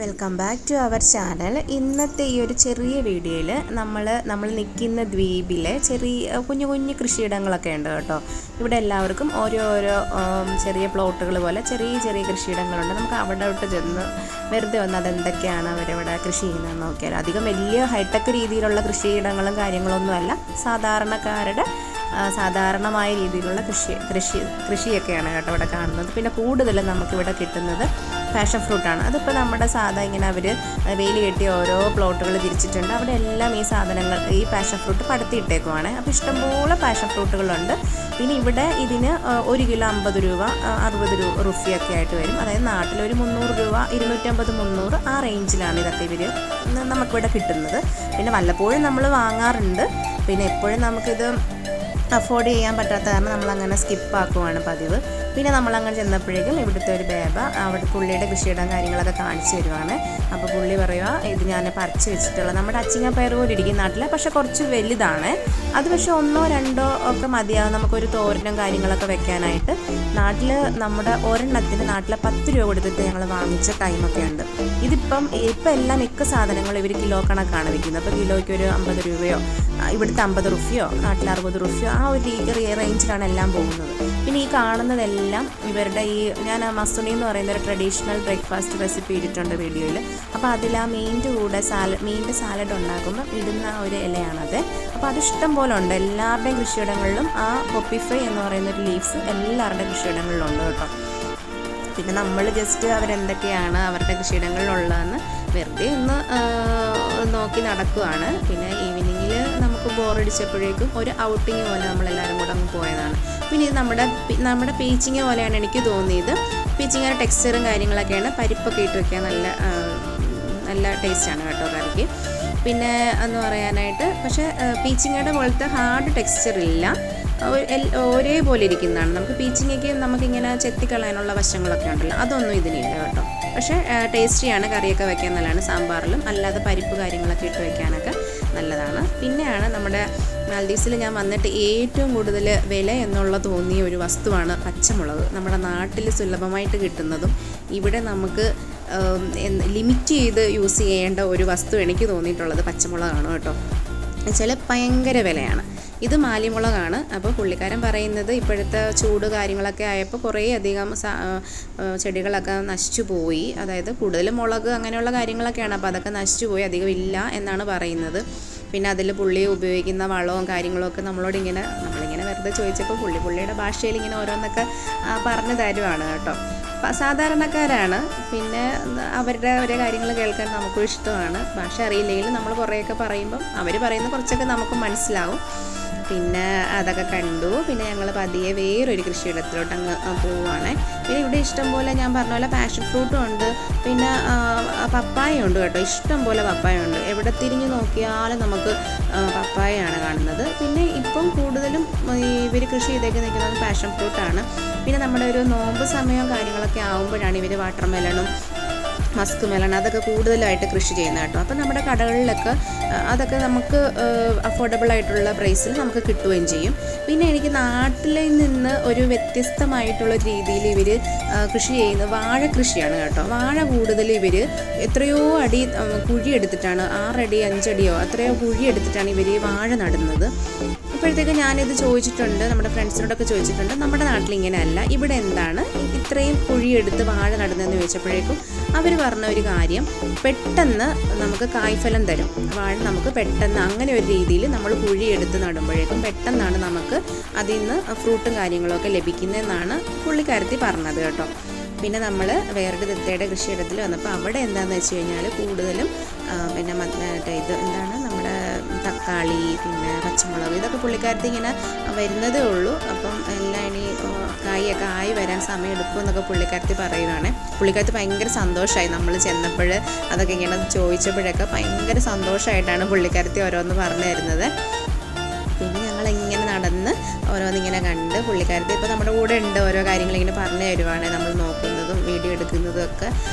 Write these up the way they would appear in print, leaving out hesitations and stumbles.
Welcome back to our channel. ഇന്നത്തെ ഈ ഒരു ചെറിയ വീഡിയോയിൽ നമ്മൾ നിൽക്കുന്ന ദ്വീപിലെ കുഞ്ഞു കുഞ്ഞു കൃഷിയിടങ്ങളൊക്കെ ഉണ്ട് കേട്ടോ. ഇവിടെ എല്ലാവർക്കും ഓരോ ചെറിയ പ്ലോട്ടുകൾ പോലെ ചെറിയ കൃഷിയിടങ്ങളുണ്ട്. നമുക്ക് അവിടെ ചെന്ന് വെറുതെ വന്ന് അതെന്തൊക്കെയാണ് അവരവിടെ കൃഷി ചെയ്യുന്നതെന്ന് നോക്കിയാൽ അധികം വലിയ ഹൈടെക് രീതിയിലുള്ള കൃഷിയിടങ്ങളും കാര്യങ്ങളൊന്നുമല്ല. സാധാരണമായ രീതിയിലുള്ള കൃഷിയൊക്കെയാണ് കേട്ടോ ഇവിടെ കാണുന്നത്. പിന്നെ കൂടുതലും നമുക്കിവിടെ കിട്ടുന്നത് പാഷൻ ഫ്രൂട്ടാണ്. അതിപ്പോൾ നമ്മുടെ ഇങ്ങനെ അവർ വേലി കെട്ടി ഓരോ പ്ലോട്ടുകൾ തിരിച്ചിട്ടുണ്ട്. അവിടെ എല്ലാം ഈ പാഷൻ ഫ്രൂട്ട് പടത്തിയിട്ടേക്കുവാണ്. അപ്പോൾ ഇഷ്ടംപോലെ പാഷൻ ഫ്രൂട്ടുകളുണ്ട്. പിന്നെ ഇവിടെ ഇതിന് 1 കിലോ 50 രൂപ 60 റുപ്പിയൊക്കെ ആയിട്ട് വരും. അതായത് നാട്ടിലൊരു 300 രൂപ 250-300 ആ റേഞ്ചിലാണ് ഇതൊക്കെ നമുക്കിവിടെ കിട്ടുന്നത്. പിന്നെ വല്ലപ്പോഴും നമ്മൾ വാങ്ങാറുണ്ട്. പിന്നെ എപ്പോഴും നമുക്കിത് അഫോർഡ് ചെയ്യാൻ പറ്റാത്ത കാരണം നമ്മളങ്ങനെ സ്കിപ്പാക്കുവാണ് പതിവ്. പിന്നെ നമ്മളങ്ങനെ ചെന്നപ്പോഴേക്കും ഇവിടുത്തെ ഒരു അവിടെ പുള്ളിയുടെ കൃഷിയിടം കാര്യങ്ങളൊക്കെ കാണിച്ചു തരുവാണ്. അപ്പോൾ പുള്ളി പറയുക, ഇത് ഞാൻ പറിച്ച് വെച്ചിട്ടുള്ള നമ്മുടെ അച്ചിങ്ങപ്പയർ പോലെ ഇരിക്കും നാട്ടിൽ, പക്ഷേ കുറച്ച് വലുതാണ്. അത് പക്ഷേ 1-2 ഒക്കെ മതിയാകും നമുക്കൊരു തോരനും കാര്യങ്ങളൊക്കെ വെക്കാനായിട്ട്. നാട്ടിൽ നമ്മുടെ ഒരെണ്ണത്തിന് 10 രൂപ കൊടുത്തിട്ട് ഞങ്ങൾ വാങ്ങിച്ച ടൈമൊക്കെ ഉണ്ട്. ഇപ്പം എല്ലാം മിക്ക സാധനങ്ങളും ഇവർ കിലോ കണക്കാണ് വിൽക്കുന്നത്. അപ്പോൾ കിലോയ്ക്ക് ഒരു 50 രൂപയോ ഇവിടുത്തെ 50 റുപ്പിയോ നാട്ടിൽ 60 റുപ്പിയോ ആ ഒരു റേഞ്ചിലാണ് എല്ലാം പോകുന്നത്. പിന്നെ ഈ കാണുന്നതെല്ലാം ഇവരുടെ ഞാൻ മസ്തുണി എന്ന് പറയുന്ന ഒരു ട്രഡീഷണൽ ബ്രേക്ക്ഫാസ്റ്റ് റെസിപ്പി ഇട്ടിട്ടുണ്ട് വീഡിയോയിൽ. അപ്പോൾ അതിൽ ആ മീനിൻ്റെ സാലഡ് ഉണ്ടാക്കുമ്പോൾ ഇടുന്ന ഒരു ഇലയാണത്. അപ്പോൾ അത് ഇഷ്ടം പോലെ ഉണ്ട് എല്ലാവരുടെയും കൃഷിയിടങ്ങളിലും. ആ പോപ്പിഫൈ എന്ന് പറയുന്ന ഒരു ലീവ്സ് എല്ലാവരുടെയും കൃഷിയിടങ്ങളിലുണ്ട് കേട്ടോ. പിന്നെ നമ്മൾ ജസ്റ്റ് അവരെന്തൊക്കെയാണ് അവരുടെ കൃഷിയിടങ്ങളിലുള്ളതെന്ന് വെറുതെ ഒന്ന് നോക്കി നടക്കുകയാണ്. പിന്നെ ഈവനിങ്ങിൽ നമുക്ക് ബോറടിച്ചപ്പോഴേക്കും ഒരു ഔട്ടിങ് പോലെ നമ്മളെല്ലാവരും കൂടെ അങ്ങ് പോയതാണ്. പിന്നെ ഇത് നമ്മുടെ പീച്ചിങ്ങ പോലെയാണ് എനിക്ക് തോന്നിയത്. പീച്ചിങ്ങയുടെ ടെക്സ്ചറും കാര്യങ്ങളൊക്കെയാണ്. പരിപ്പൊക്കെ ഇട്ട് വയ്ക്കാൻ നല്ല ടേസ്റ്റാണ് കേട്ടോ കറിക്ക്. പിന്നെ എന്ന് പറയാനായിട്ട് പക്ഷേ പീച്ചിങ്ങയുടെ പോലത്തെ ഹാർഡ് ടെക്സ്ചർ ഇല്ല, ഒരേപോലെ ഇരിക്കുന്നതാണ്. നമുക്ക് പീച്ചിങ്ങയ്ക്ക് നമുക്കിങ്ങനെ ചെത്തിക്കളയാനുള്ള വശങ്ങളൊക്കെ ഉണ്ടല്ലോ, അതൊന്നും ഇതിനില്ല കേട്ടോ. പക്ഷേ ടേസ്റ്റിയാണ്, കറിയൊക്കെ വയ്ക്കാൻ നല്ലതാണ്. സാമ്പാറിലും അല്ലാതെ പരിപ്പ് കാര്യങ്ങളൊക്കെ ഇട്ട് വയ്ക്കാനൊക്കെ നല്ലതാണ്. പിന്നെയാണ് നമ്മുടെ മാൽദീവ്സിൽ ഞാൻ വന്നിട്ട് ഏറ്റവും കൂടുതൽ വില എന്നുള്ള തോന്നിയ ഒരു വസ്തുവാണ് പച്ചമുളക്. നമ്മുടെ നാട്ടിൽ സുലഭമായിട്ട് കിട്ടുന്നതും ഇവിടെ നമുക്ക് ലിമിറ്റ് ചെയ്ത് യൂസ് ചെയ്യേണ്ട ഒരു വസ്തു എനിക്ക് തോന്നിയിട്ടുള്ളത് പച്ചമുളകാണ് കേട്ടോ. എന്നുവെച്ചാൽ ഭയങ്കര വിലയാണ്. ഇത് മാലിമുളകാണ്. അപ്പോൾ പുള്ളിക്കാരൻ പറയുന്നത് ഇപ്പോഴത്തെ ചൂട് കാര്യങ്ങളൊക്കെ ആയപ്പോൾ കുറേ അധികം ചെടികളൊക്കെ നശിച്ചു പോയി. അതായത് കൂടുതലും മുളക് അങ്ങനെയുള്ള കാര്യങ്ങളൊക്കെയാണ്. അപ്പോൾ അതൊക്കെ നശിച്ചു പോയി, അധികം ഇല്ല എന്നാണ് പറയുന്നത്. പിന്നെ അതിൽ പുള്ളി ഉപയോഗിക്കുന്ന വളവും കാര്യങ്ങളൊക്കെ നമ്മളിങ്ങനെ വെറുതെ ചോദിച്ചപ്പോൾ പുള്ളിയുടെ ഭാഷയിൽ ഇങ്ങനെ ഓരോന്നൊക്കെ പറഞ്ഞു തരുവാണ് കേട്ടോ. സാധാരണക്കാരാണ്. പിന്നെ അവരുടെ ഓരോ കാര്യങ്ങൾ കേൾക്കാൻ നമുക്കും ഇഷ്ടമാണ്. ഭാഷ അറിയില്ലെങ്കിലും നമ്മൾ കുറേയൊക്കെ പറയുമ്പം അവർ പറയുന്ന കുറച്ചൊക്കെ നമുക്ക് മനസ്സിലാവും. പിന്നെ അതൊക്കെ കണ്ടു. പിന്നെ ഞങ്ങൾ പതിയെ വേറൊരു കൃഷിയിടത്തിലോട്ട് അങ്ങ് പോവുകയാണ്. പിന്നെ ഇവിടെ ഇഷ്ടം പോലെ ഞാൻ പറഞ്ഞ പോലെ പാഷൻ ഫ്രൂട്ടും ഉണ്ട്. പിന്നെ പപ്പായ ഉണ്ട് കേട്ടോ. ഇഷ്ടം പോലെ പപ്പായ ഉണ്ട്. എവിടെ തിരിഞ്ഞു നോക്കിയാലും നമുക്ക് പപ്പായയാണ് കാണുന്നത്. പിന്നെ ഇപ്പം കൂടുതലും ഇവർ കൃഷി ചെയ്തേക്ക് നിൽക്കുന്നത് പാഷൻ ഫ്രൂട്ടാണ്. പിന്നെ നമ്മുടെ ഒരു നോമ്പ് സമയം കാര്യങ്ങളൊക്കെ ആകുമ്പോഴാണ് ഇവർ വാട്ടർ മെലണും മസ്ക് മെലൺ അതൊക്കെ കൂടുതലായിട്ട് കൃഷി ചെയ്യുന്നത് കേട്ടോ. അപ്പോൾ നമ്മുടെ കടകളിലൊക്കെ അതൊക്കെ നമുക്ക് അഫോർഡബിൾ ആയിട്ടുള്ള പ്രൈസിൽ നമുക്ക് കിട്ടുകയും ചെയ്യും. പിന്നെ എനിക്ക് നാട്ടിൽ നിന്ന് ഒരു വ്യത്യസ്തമായിട്ടുള്ള രീതിയിൽ ഇവർ കൃഷി ചെയ്യുന്നത് വാഴ കൃഷിയാണ് കേട്ടോ. വാഴ കൂടുതൽ ഇവർ എത്രയോ അടി കുഴിയെടുത്തിട്ടാണ് 6 അടി 5 അടിയോ അത്രയോ കുഴിയെടുത്തിട്ടാണ് ഇവർ വാഴ നടുന്നത്. അപ്പോഴത്തേക്ക് ഞാനിത് ചോദിച്ചിട്ടുണ്ട്, നമ്മുടെ ഫ്രണ്ട്സിനോടൊക്കെ ചോദിച്ചിട്ടുണ്ട്, നമ്മുടെ നാട്ടിൽ ഇങ്ങനെയല്ല, ഇവിടെ എന്താണ് ഇത്രയും കുഴിയെടുത്ത് വാഴ നടുന്നതെന്ന് ചോദിച്ചപ്പോഴേക്കും അവർ പറഞ്ഞ ഒരു കാര്യം, പെട്ടെന്ന് നമുക്ക് കായ്ഫലം തരും വാഴ. നമുക്ക് പെട്ടെന്ന് അങ്ങനെ ഒരു രീതിയിൽ നമ്മൾ കുഴിയെടുത്ത് നടുമ്പോഴേക്കും പെട്ടെന്നാണ് നമുക്ക് അതിൽ നിന്ന് ഫ്രൂട്ടും കാര്യങ്ങളൊക്കെ ലഭിക്കുന്നതെന്നാണ് പുള്ളിക്കാരത്തി പറഞ്ഞത് കേട്ടോ. പിന്നെ നമ്മൾ വേറൊരു ദത്തയുടെ കൃഷിയിടത്തിൽ വന്നപ്പോൾ അവിടെ എന്താണെന്ന് വെച്ച് കഴിഞ്ഞാൽ കൂടുതലും പിന്നെ ഇത് എന്താണ് നമ്മുടെ തക്കാളി പിന്നെ പച്ചമുളക് ഇതൊക്കെ പുള്ളിക്കാരത്തി ഇങ്ങനെ വരുന്നതേ ഉള്ളൂ. അപ്പം എല്ലാം ഇനി കായൊക്കെ ആയി വരാൻ സമയം എടുക്കും എന്നൊക്കെ പുള്ളിക്കാരത്തി പറയുവാണ്. പുള്ളിക്കാരത്തി ഭയങ്കര സന്തോഷമായി നമ്മൾ ചെന്നപ്പോൾ അതൊക്കെ ഇങ്ങനെ ചോദിച്ചപ്പോഴൊക്കെ ഭയങ്കര സന്തോഷമായിട്ടാണ് പുള്ളിക്കാരത്തി ഓരോന്ന് പറഞ്ഞു തരുന്നത്. പിന്നെ ഞങ്ങളിങ്ങനെ നടന്ന് ഓരോന്നിങ്ങനെ കണ്ട് പുള്ളിക്കാരത്തി ഇപ്പോൾ നമ്മുടെ കൂടെ ഉണ്ട്, ഓരോ കാര്യങ്ങളിങ്ങനെ പറഞ്ഞു തരുവാണ്. നമ്മൾ നോക്കുന്നതും വീഡിയോ എടുക്കുന്നതും ഒക്കെ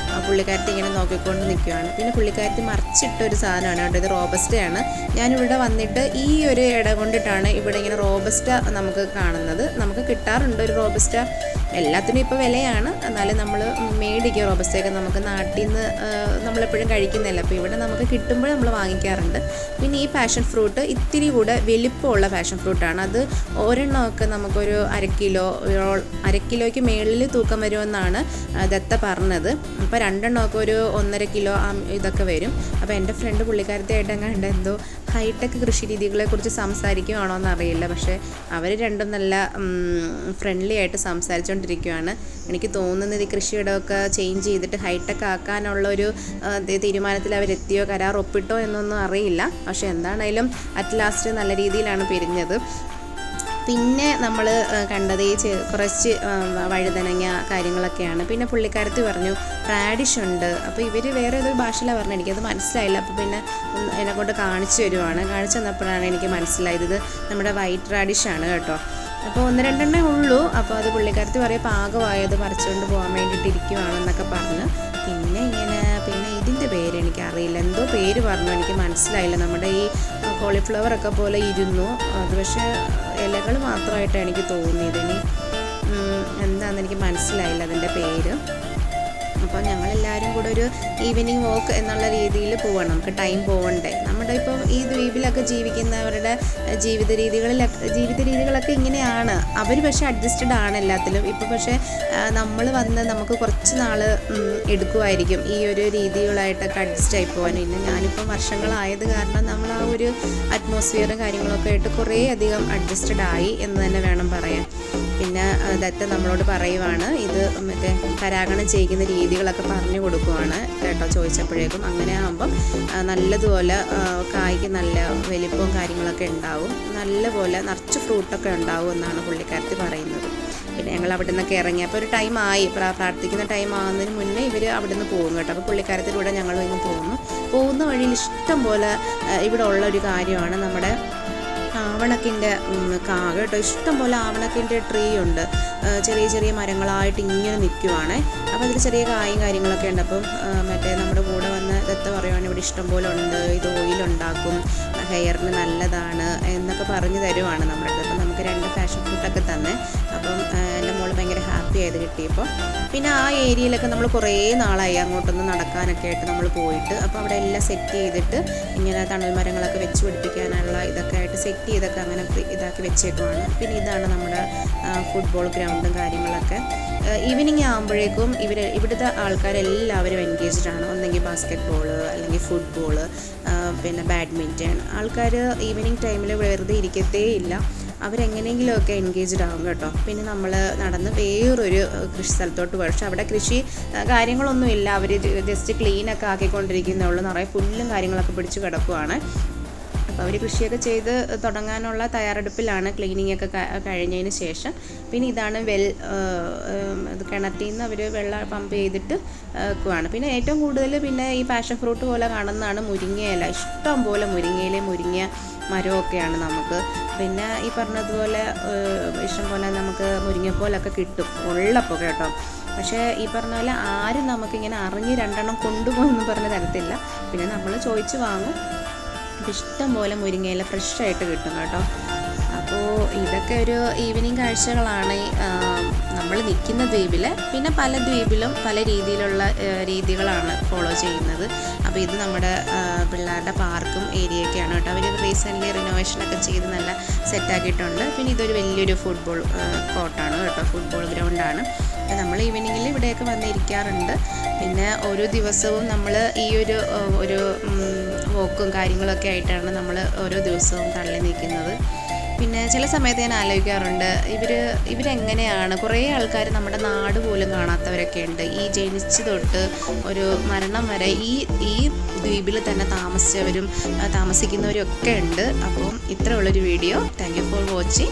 പുള്ളിക്കാരത്തി ഇങ്ങനെ നോക്കിക്കൊണ്ട് നിൽക്കുകയാണ്. പിന്നെ പുള്ളിക്കാരത്തി മറിച്ചിട്ടൊരു സാധനമാണ് കേട്ടോ. ഇത് റോബസ്റ്റയാണ്. ഞാനിവിടെ വന്നിട്ട് ഈ ഒരു ഇട കൊണ്ടിട്ടാണ് ഇവിടെ ഇങ്ങനെ റോബസ്റ്റ നമുക്ക് കാണുന്നത്. നമുക്ക് കിട്ടാറുണ്ട് ഒരു റോബസ്റ്റ എല്ലാത്തിനും ഇപ്പോൾ വിലയാണ്, എന്നാലും നമ്മൾ മേടിക്കും. റോബസ്റ്റയൊക്കെ നമുക്ക് നാട്ടിൽ നിന്ന് നമ്മളെപ്പോഴും കഴിക്കുന്നില്ല, അപ്പോൾ ഇവിടെ നമുക്ക് കിട്ടുമ്പോൾ നമ്മൾ വാങ്ങിക്കാറുണ്ട്. പിന്നെ ഈ പാഷൻ ഫ്രൂട്ട് ഇത്തിരി കൂടെ വലിപ്പമുള്ള പാഷൻ ഫ്രൂട്ടാണ്. അത് ഒരെണ്ണമൊക്കെ നമുക്കൊരു 1 കിലോയ്ക്ക് മേളിൽ തൂക്കം വരുമെന്നാണ് ദത്ത പറഞ്ഞത്. അപ്പോൾ 2 എണ്ണമൊക്കെ ഒരു 1.5 കിലോ ഇതൊക്കെ വരും. അപ്പോൾ എൻ്റെ ഫ്രണ്ട് പുള്ളിക്കാരത്തിയായിട്ട് അങ്ങനെ എന്തോ ഹൈടെക് കൃഷി രീതികളെക്കുറിച്ച് സംസാരിക്കുകയാണോ എന്നറിയില്ല, പക്ഷേ അവർ രണ്ടും നല്ല ഫ്രണ്ട്ലി ആയിട്ട് സംസാരിച്ചുകൊണ്ടിരിക്കുകയാണ്. എനിക്ക് തോന്നുന്നത് ഈ കൃഷിയിടമൊക്കെ ചേഞ്ച് ചെയ്തിട്ട് ഹൈടെക് ആക്കാനുള്ളൊരു തീരുമാനത്തിൽ അവരെത്തിയോ കരാർ ഒപ്പിട്ടോ എന്നൊന്നും അറിയില്ല. പക്ഷേ എന്താണേലും അറ്റ് ലാസ്റ്റ് നല്ല രീതിയിലാണ് പിരിഞ്ഞത്. പിന്നെ നമ്മൾ കണ്ടത് ഈ കുറച്ച് വഴുതനങ്ങ കാര്യങ്ങളൊക്കെയാണ്. പിന്നെ പുള്ളിക്കാരത്തി പറഞ്ഞു റാഡിഷ് ഉണ്ട്. അപ്പോൾ ഇവർ വേറെ ഏതൊരു ഭാഷയിലാണ് പറഞ്ഞത്, എനിക്കത് മനസ്സിലായില്ല. അപ്പോൾ പിന്നെ എന്നെക്കൊണ്ട് കാണിച്ചു തരുവാണ്. കാണിച്ചു തന്നപ്പോഴാണ് എനിക്ക് മനസ്സിലായത് ഇത് നമ്മുടെ വൈറ്റ് റാഡിഷാണ് കേട്ടോ. അപ്പോൾ 1-2 ഉള്ളൂ. അപ്പോൾ അത് പുള്ളിക്കാരത്തി പറയും പാകമായത് പറിച്ചുകൊണ്ട് പോകാൻ വേണ്ടിയിട്ട് ഇരിക്കുവാണെന്നൊക്കെ പറഞ്ഞു. പിന്നെ ഇതിൻ്റെ പേര് എനിക്കറിയില്ല, എന്തോ പേര് പറഞ്ഞു, എനിക്ക് മനസ്സിലായില്ല. നമ്മുടെ ഈ കോളിഫ്ലവറൊക്കെ പോലെ ഇരുന്നു, അത് പക്ഷേ ഇലകൾ മാത്രമായിട്ടാണ് എനിക്ക് തോന്നിയത്. ഇനി എന്താണെന്ന് എനിക്ക് മനസ്സിലായില്ല അതിൻ്റെ പേര്. അപ്പോൾ ഞങ്ങളെല്ലാവരും കൂടെ ഒരു ഈവനിങ് വാക്ക് എന്നുള്ള രീതിയിൽ പോവാണ്. നമുക്ക് ടൈം പോകണ്ടേ. നമ്മുടെ ഇപ്പം ഈ ദ്വീപിലൊക്കെ ജീവിക്കുന്നവരുടെ ജീവിത രീതികളൊക്കെ ഇങ്ങനെയാണ്. അവർ പക്ഷേ അഡ്ജസ്റ്റഡ് ആണ് എല്ലാത്തിലും. ഇപ്പോൾ പക്ഷേ നമ്മൾ വന്ന് നമുക്ക് കുറച്ച് നാൾ എടുക്കുമായിരിക്കും ഈ ഒരു രീതികളായിട്ടൊക്കെ അഡ്ജസ്റ്റ് ആയി പോകാൻ. പിന്നെ ഞാനിപ്പം വർഷങ്ങളായത് കാരണം നമ്മൾ ആ ഒരു അറ്റ്മോസ്ഫിയറും കാര്യങ്ങളൊക്കെ ആയിട്ട് കുറേ അധികം അഡ്ജസ്റ്റഡ് ആയി എന്ന് തന്നെ വേണം പറയാൻ. പിന്നെ ദത്ത നമ്മളോട് പറയുവാണ് ഇത് മറ്റേ പരാഗണം ചെയ്യുന്ന രീതികളൊക്കെ പറഞ്ഞു കൊടുക്കുവാണ് കേട്ടോ ചോദിച്ചപ്പോഴേക്കും. അങ്ങനെ ആകുമ്പം നല്ലതുപോലെ കായ്ക്ക് നല്ല വലിപ്പവും കാര്യങ്ങളൊക്കെ ഉണ്ടാവും, നല്ലപോലെ നിറച്ച് ഫ്രൂട്ടൊക്കെ ഉണ്ടാവും എന്നാണ് പുള്ളിക്കാരത്തി പറയുന്നത്. പിന്നെ ഞങ്ങൾ അവിടെ നിന്നൊക്കെ ഇറങ്ങിയപ്പോൾ ഒരു ടൈമായി, പ്രാർത്ഥിക്കുന്ന ടൈം ആകുന്നതിന് മുന്നേ ഇവർ അവിടെ നിന്ന് പോകും കേട്ടോ. അപ്പോൾ പുള്ളിക്കാരത്തിലൂടെ ഞങ്ങൾ ഇങ്ങ് പോകുന്ന വഴിയിൽ ഇഷ്ടം പോലെ ഇവിടെ ഉള്ള ഒരു കാര്യമാണ് നമ്മുടെ ആവണക്കിൻ്റെ കേട്ടോ. ഇഷ്ടം പോലെ ആവണക്കിൻ്റെ ട്രീ ഉണ്ട്, ചെറിയ ചെറിയ മരങ്ങളായിട്ട് ഇങ്ങനെ നിൽക്കുവാണേ. അപ്പോൾ അതിൽ ചെറിയ കായും കാര്യങ്ങളൊക്കെ ഉണ്ട്. അപ്പം മറ്റേ നമ്മുടെ കൂടെ വന്ന് ദത്ത പറയുവാണ് ഇവിടെ ഇഷ്ടം പോലെ ഉണ്ട്, ഇത് ഓയിലുണ്ടാക്കും, ഹെയറിന് നല്ലതാണ് എന്നൊക്കെ പറഞ്ഞു തരുവാണ് നമ്മുടെ അടുത്ത്. അപ്പം നമുക്ക് 2 പാഷൻ ഫ്രൂട്ടൊക്കെ തന്നെ. അപ്പം എൻ്റെ മോള് ഭയങ്കര ഹാപ്പി ആയത് കിട്ടിയപ്പോൾ. പിന്നെ ആ ഏരിയയിലൊക്കെ നമ്മൾ കുറേ നാളായി അങ്ങോട്ടൊന്ന് നടക്കാനൊക്കെ ആയിട്ട് നമ്മൾ പോയിട്ട്. അപ്പോൾ അവിടെ എല്ലാം സെറ്റ് ചെയ്തിട്ട് ഇങ്ങനെ തണൽ മരങ്ങളൊക്കെ വെച്ച് പിടിപ്പിക്കാനുള്ള ഇതൊക്കെ ആയിട്ട് സെറ്റ് ചെയ്തൊക്കെ അങ്ങനെ ഇതാക്കി വെച്ചേക്കുവാണ്. പിന്നെ ഇതാണ് നമ്മുടെ ഫുട്ബോൾ ഗ്രൗണ്ടും കാര്യങ്ങളൊക്കെ. ഈവനിങ് ആകുമ്പോഴേക്കും ഇവിടുത്തെ ആൾക്കാരെല്ലാവരും എൻഗേജ്ഡ് ആണ്. ഒന്നെങ്കിൽ ബാസ്കറ്റ് ബോൾ, അല്ലെങ്കിൽ ഫുട്ബോൾ, പിന്നെ ബാഡ്മിൻ്റൺ. ആൾക്കാർ ഈവനിങ് ടൈമിൽ വെറുതെ ഇരിക്കത്തേ ഇല്ല, അവരെങ്ങനെയെങ്കിലുമൊക്കെ എൻഗേജ്ഡ് ആകും കേട്ടോ. പിന്നെ നമ്മൾ നടന്ന് വേറൊരു കൃഷി സ്ഥലത്തോട്ട് പോയി. പക്ഷേ അവിടെ കൃഷി കാര്യങ്ങളൊന്നുമില്ല, അവർ ജസ്റ്റ് ക്ലീനൊക്കെ ആക്കിക്കൊണ്ടിരിക്കുന്നേ ഉള്ളൂ. നിറയെ പുല്ലും കാര്യങ്ങളൊക്കെ പിടിച്ച് കിടക്കുവാണ്. അപ്പോൾ അവർ കൃഷിയൊക്കെ ചെയ്ത് തുടങ്ങാനുള്ള തയ്യാറെടുപ്പിലാണ്, ക്ലീനിങ് ഒക്കെ കഴിഞ്ഞതിന് ശേഷം. പിന്നെ ഇതാണ് കിണറ്റിൽ നിന്ന് അവർ വെള്ളം പമ്പ് ചെയ്തിട്ട് വെക്കുവാണ്. പിന്നെ ഏറ്റവും കൂടുതൽ പിന്നെ ഈ പാഷൻ ഫ്രൂട്ട് പോലെ കാണുന്നതാണ് മുരിങ്ങയില. ഇഷ്ടം പോലെ മുരിങ്ങ മരമൊക്കെയാണ് നമുക്ക്. പിന്നെ ഈ പറഞ്ഞതുപോലെ ഇഷ്ടം പോലെ നമുക്ക് മുരിങ്ങക്കോലൊക്കെ കിട്ടും ഉള്ളപ്പോൾ കേട്ടോ. പക്ഷേ ഈ പറഞ്ഞ പോലെ ആരും നമുക്കിങ്ങനെ അറിഞ്ഞ് 2 എണ്ണം കൊണ്ടുപോകുമെന്ന് പറഞ്ഞ് തരത്തില്ല. പിന്നെ നമ്മൾ ചോദിച്ച് വാങ്ങും. ഇഷ്ടം പോലെ മുരിങ്ങയില ഫ്രഷായിട്ട് കിട്ടും കേട്ടോ. അപ്പോൾ ഇതൊക്കെ ഒരു ഈവനിങ് കാഴ്ചകളാണ് നമ്മൾ നിൽക്കുന്ന ദ്വീപിൽ. പിന്നെ പല ദ്വീപിലും പല രീതികളാണ് ഫോളോ ചെയ്യുന്നത്. അപ്പോൾ ഇത് നമ്മുടെ പിള്ളേരുടെ പാർക്കും ഏരിയയൊക്കെയാണ് കേട്ടോ. അവർ റീസെൻ്റ്ലി റിനോവേഷനൊക്കെ ചെയ്ത് നല്ല സെറ്റാക്കിയിട്ടുണ്ട്. പിന്നെ ഇതൊരു വലിയൊരു ഫുട്ബോൾ കോർട്ടാണ് കേട്ടോ, ഫുട്ബോൾ ഗ്രൗണ്ടാണ്. നമ്മൾ ഈവനിങ്ങിൽ ഇവിടെയൊക്കെ വന്നിരിക്കാറുണ്ട്. പിന്നെ ഓരോ ദിവസവും നമ്മൾ ഈ ഒരു വോക്കും കാര്യങ്ങളൊക്കെ ആയിട്ടാണ് നമ്മൾ ഓരോ ദിവസവും തള്ളി നിൽക്കുന്നത്. പിന്നെ ചില സമയത്ത് ഞാൻ ആലോചിക്കാറുണ്ട് ഇവരെങ്ങനെയാണ്, കുറേ ആൾക്കാർ നമ്മുടെ നാട് പോലും കാണാത്തവരൊക്കെ ഉണ്ട്. ഈ ജനിച്ച് തൊട്ട് ഒരു മരണം വരെ ഈ ദ്വീപിൽ തന്നെ താമസിക്കുന്നവരും ഒക്കെ ഉണ്ട്. അപ്പം ഇത്രയുള്ളൊരു video. Thank you for watching.